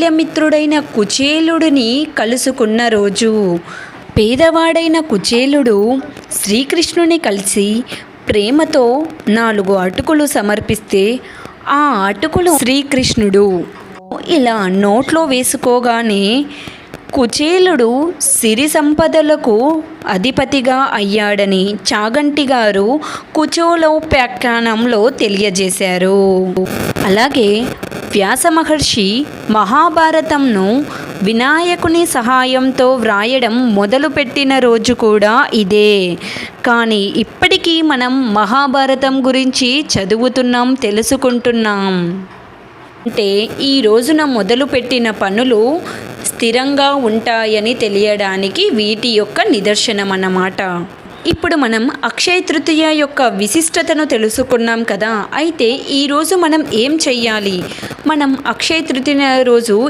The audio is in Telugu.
బాల్యమిత్రుడైన కుచేలుడిని కలుసుకున్న రోజు. పేదవాడైన కుచేలుడు శ్రీకృష్ణుని కలిసి ప్రేమతో 4 అటుకులు సమర్పిస్తే ఆ అటుకులు శ్రీకృష్ణుడు ఇలా నోట్లో వేసుకోగానే కుచేలుడు సిరి సంపదలకు అధిపతిగా అయ్యాడని చాగంటి గారు కుచోలోపాఖ్యానంలో తెలియజేశారు. అలాగే వ్యాస మహర్షి మహాభారతంను వినాయకుని సహాయంతో వ్రాయడం మొదలుపెట్టిన రోజు కూడా ఇదే. కానీ ఇప్పటికీ మనం మహాభారతం గురించి చదువుతున్నాం, తెలుసుకుంటున్నాం. అంటే ఈ రోజున మొదలుపెట్టిన పనులు స్థిరంగా ఉంటాయని తెలియడానికి వీటి యొక్క నిదర్శనం అన్నమాట. ఇప్పుడు మనం అక్షయ తృతీయ యొక్క విశిష్టతను తెలుసుకున్నాం కదా. అయితే ఈరోజు మనం ఏం చెయ్యాలి? మనం అక్షయ తృతీయ రోజు